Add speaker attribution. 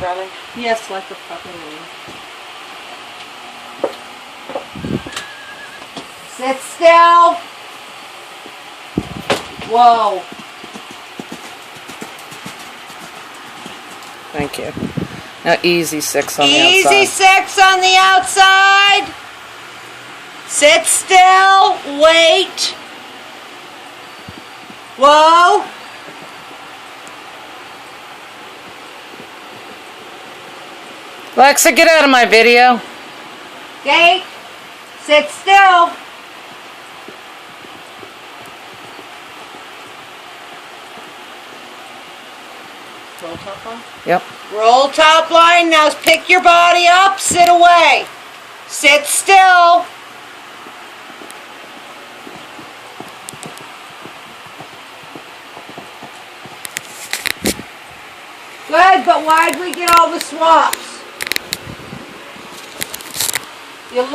Speaker 1: running?
Speaker 2: Yes, like a puppy. Sit still. Whoa.
Speaker 1: Thank you. Now easy 6 on the outside.
Speaker 2: Easy 6 on the outside. Sit still. Wait. Whoa.
Speaker 1: Alexa, get out of my video.
Speaker 2: Gate. Sit still. Roll top line?
Speaker 1: Yep.
Speaker 2: Roll top line. Now pick your body up. Sit away. Sit still. Good, but why'd we get all the swaps? You look